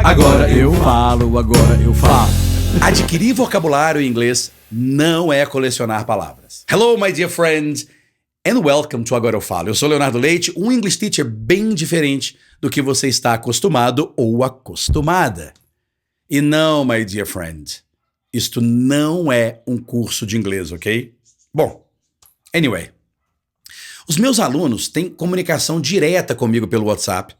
Agora eu falo, agora eu falo. Adquirir vocabulário em inglês não é colecionar palavras. Hello, my dear friends, and welcome to Agora Eu Falo. Eu sou Leonardo Leite, um English teacher bem diferente do que você está acostumado ou acostumada. E não, my dear friend, isto não é um curso de inglês, ok? Bom, anyway, os meus alunos têm comunicação direta comigo pelo WhatsApp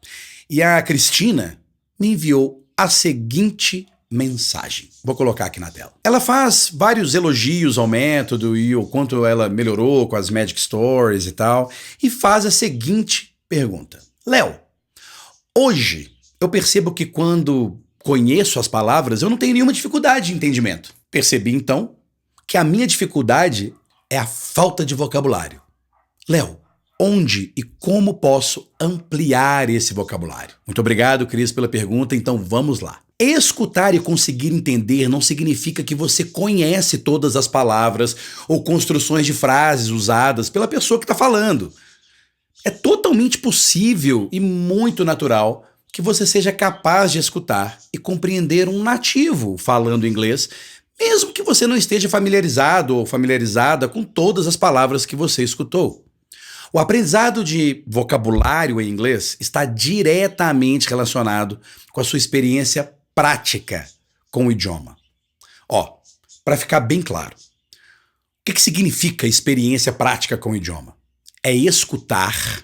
e a Cristina me enviou a seguinte mensagem. Vou colocar aqui na tela. Ela faz vários elogios ao método e o quanto ela melhorou com as Magic Stories e tal, e faz a seguinte pergunta. Léo, hoje eu percebo que quando conheço as palavras, eu não tenho nenhuma dificuldade de entendimento. Percebi, então, que a minha dificuldade é a falta de vocabulário. Léo, onde e como posso ampliar esse vocabulário? Muito obrigado, Cris, pela pergunta, então vamos lá. Escutar e conseguir entender não significa que você conhece todas as palavras ou construções de frases usadas pela pessoa que está falando. É totalmente possível e muito natural que você seja capaz de escutar e compreender um nativo falando inglês, mesmo que você não esteja familiarizado ou familiarizada com todas as palavras que você escutou. O aprendizado de vocabulário em inglês está diretamente relacionado com a sua experiência prática com o idioma. Ó, para ficar bem claro, o que significa experiência prática com o idioma? É escutar,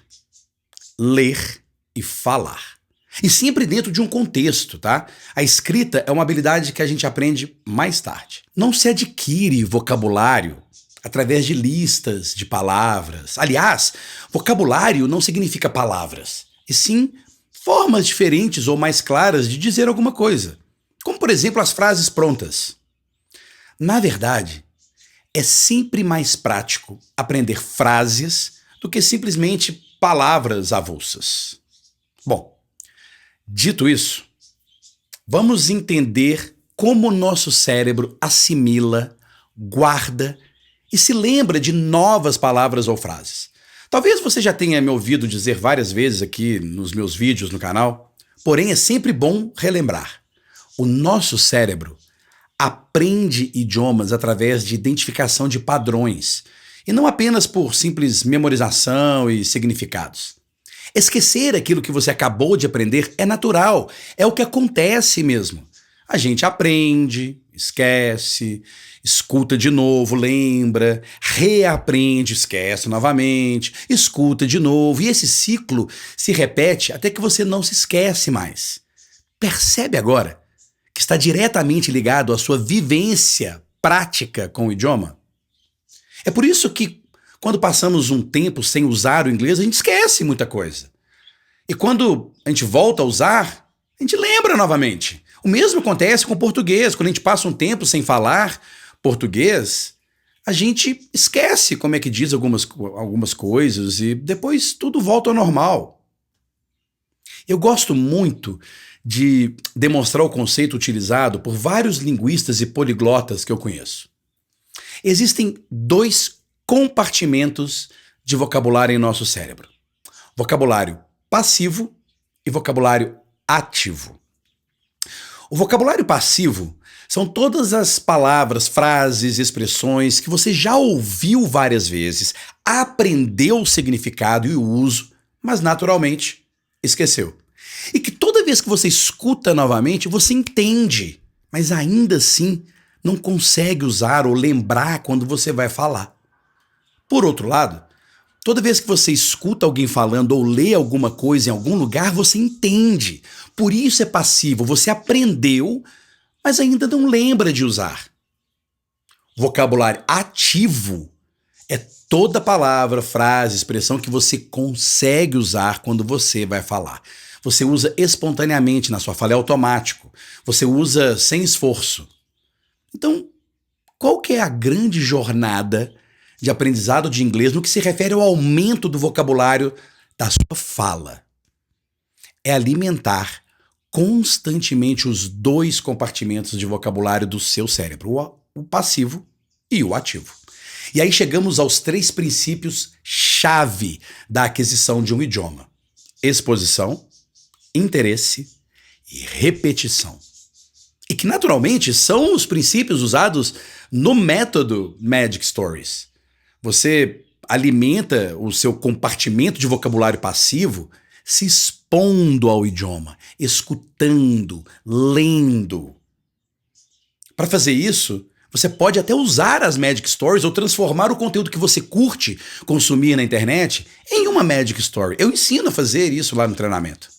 ler e falar. E sempre dentro de um contexto, tá? A escrita é uma habilidade que a gente aprende mais tarde. Não se adquire vocabulário através de listas de palavras. Aliás, vocabulário não significa palavras, e sim formas diferentes ou mais claras de dizer alguma coisa. Como, por exemplo, as frases prontas. Na verdade, é sempre mais prático aprender frases do que simplesmente palavras avulsas. Bom, dito isso, vamos entender como o nosso cérebro assimila, guarda e se lembra de novas palavras ou frases. Talvez você já tenha me ouvido dizer várias vezes aqui nos meus vídeos no canal, porém é sempre bom relembrar. O nosso cérebro aprende idiomas através de identificação de padrões, e não apenas por simples memorização e significados. Esquecer aquilo que você acabou de aprender é natural, é o que acontece mesmo. A gente aprende, esquece, escuta de novo, lembra, reaprende, esquece novamente, escuta de novo, e esse ciclo se repete até que você não se esquece mais. Percebe agora que está diretamente ligado à sua vivência prática com o idioma? É por isso que quando passamos um tempo sem usar o inglês, a gente esquece muita coisa. E quando a gente volta a usar, a gente lembra novamente. O mesmo acontece com o português. Quando a gente passa um tempo sem falar português, a gente esquece como é que diz algumas coisas e depois tudo volta ao normal. Eu gosto muito de demonstrar o conceito utilizado por vários linguistas e poliglotas que eu conheço. Existem dois compartimentos de vocabulário em nosso cérebro: vocabulário passivo e vocabulário ativo. O vocabulário passivo são todas as palavras, frases, expressões que você já ouviu várias vezes, aprendeu o significado e o uso, mas naturalmente esqueceu. E que toda vez que você escuta novamente, você entende, mas ainda assim não consegue usar ou lembrar quando você vai falar. Por outro lado, toda vez que você escuta alguém falando ou lê alguma coisa em algum lugar, você entende. Por isso é passivo, você aprendeu, mas ainda não lembra de usar. Vocabulário ativo é toda palavra, frase, expressão que você consegue usar quando você vai falar. Você usa espontaneamente na sua fala, é automático. Você usa sem esforço. Então, qual que é a grande jornada de aprendizado de inglês no que se refere ao aumento do vocabulário da sua fala? É alimentar constantemente os dois compartimentos de vocabulário do seu cérebro, o passivo e o ativo. E aí chegamos aos 3 princípios-chave da aquisição de um idioma: exposição, interesse e repetição. E que, naturalmente, são os princípios usados no método Magic Stories. Você alimenta o seu compartimento de vocabulário passivo se expondo ao idioma, escutando, lendo. Para fazer isso, você pode até usar as Magic Stories ou transformar o conteúdo que você curte consumir na internet em uma Magic Story. Eu ensino a fazer isso lá no treinamento.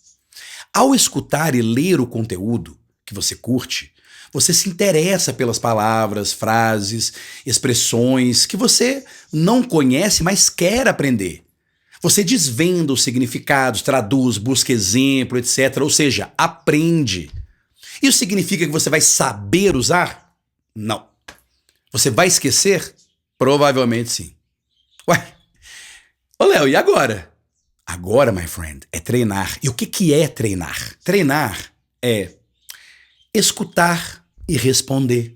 Ao escutar e ler o conteúdo que você curte, você se interessa pelas palavras, frases, expressões que você não conhece, mas quer aprender. Você desvenda os significados, traduz, busca exemplo, etc. Ou seja, aprende. Isso significa que você vai saber usar? Não. Você vai esquecer? Provavelmente sim. Ué, ô Léo, e agora? Agora, my friend, é treinar. E o que é treinar? Treinar é escutar e responder.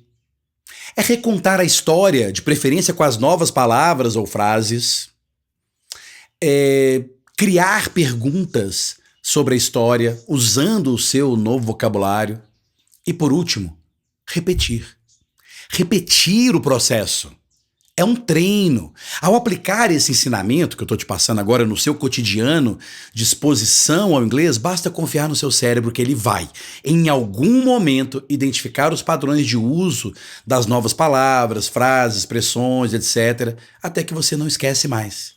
É recontar a história, de preferência com as novas palavras ou frases. É criar perguntas sobre a história, usando o seu novo vocabulário. E por último, repetir. Repetir o processo. É um treino. Ao aplicar esse ensinamento que eu estou te passando agora no seu cotidiano de exposição ao inglês, basta confiar no seu cérebro que ele vai, em algum momento, identificar os padrões de uso das novas palavras, frases, expressões, etc., até que você não esquece mais.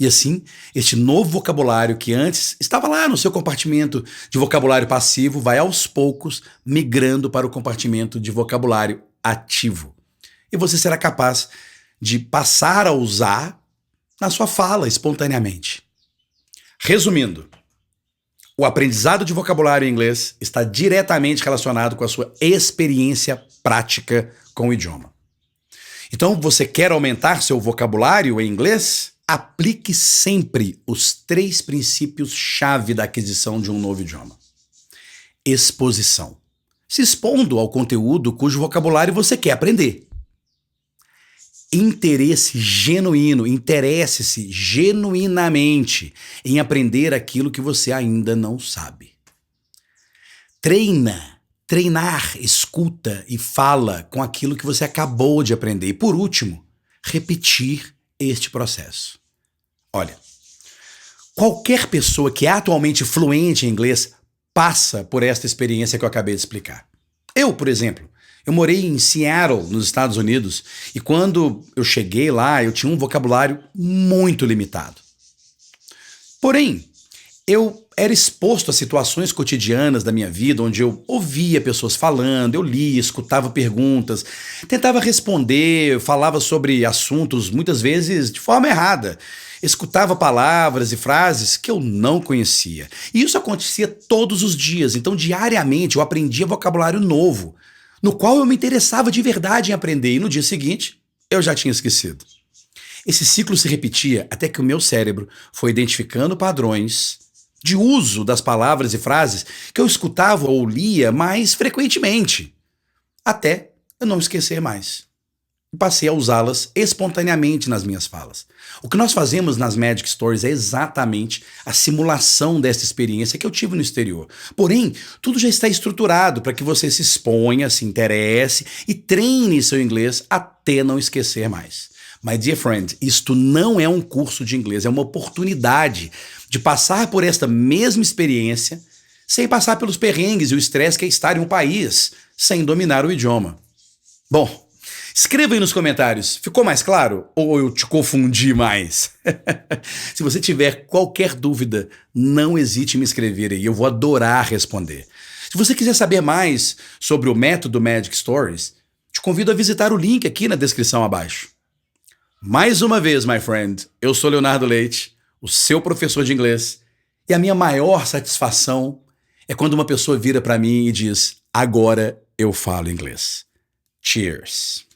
E assim, este novo vocabulário que antes estava lá no seu compartimento de vocabulário passivo vai aos poucos migrando para o compartimento de vocabulário ativo. E você será capaz de passar a usar na sua fala espontaneamente. Resumindo, o aprendizado de vocabulário em inglês está diretamente relacionado com a sua experiência prática com o idioma. Então, você quer aumentar seu vocabulário em inglês? Aplique sempre os 3 princípios-chave da aquisição de um novo idioma. Exposição. Se expondo ao conteúdo cujo vocabulário você quer aprender. Interesse genuíno, interesse-se genuinamente em aprender aquilo que você ainda não sabe. Treinar, escuta e fala com aquilo que você acabou de aprender. E por último, repetir este processo. Olha, qualquer pessoa que é atualmente fluente em inglês passa por esta experiência que eu acabei de explicar. Eu, por exemplo, eu morei em Seattle, nos Estados Unidos, e quando eu cheguei lá, eu tinha um vocabulário muito limitado. Porém, eu era exposto a situações cotidianas da minha vida, onde eu ouvia pessoas falando, eu lia, escutava perguntas, tentava responder, falava sobre assuntos, muitas vezes de forma errada. Escutava palavras e frases que eu não conhecia. E isso acontecia todos os dias, então diariamente eu aprendia vocabulário novo, no qual eu me interessava de verdade em aprender, e no dia seguinte eu já tinha esquecido. Esse ciclo se repetia até que o meu cérebro foi identificando padrões de uso das palavras e frases que eu escutava ou lia mais frequentemente, até eu não esquecer mais. E passei a usá-las espontaneamente nas minhas falas. O que nós fazemos nas Magic Stories é exatamente a simulação dessa experiência que eu tive no exterior. Porém, tudo já está estruturado para que você se exponha, se interesse e treine seu inglês até não esquecer mais. My dear friend, isto não é um curso de inglês, é uma oportunidade de passar por esta mesma experiência sem passar pelos perrengues e o estresse que é estar em um país sem dominar o idioma. Bom, escreva aí nos comentários, ficou mais claro ou eu te confundi mais? Se você tiver qualquer dúvida, não hesite em me escrever aí, eu vou adorar responder. Se você quiser saber mais sobre o método Magic Stories, te convido a visitar o link aqui na descrição abaixo. Mais uma vez, my friend, eu sou Leonardo Leite, o seu professor de inglês, e a minha maior satisfação é quando uma pessoa vira para mim e diz: agora eu falo inglês. Cheers!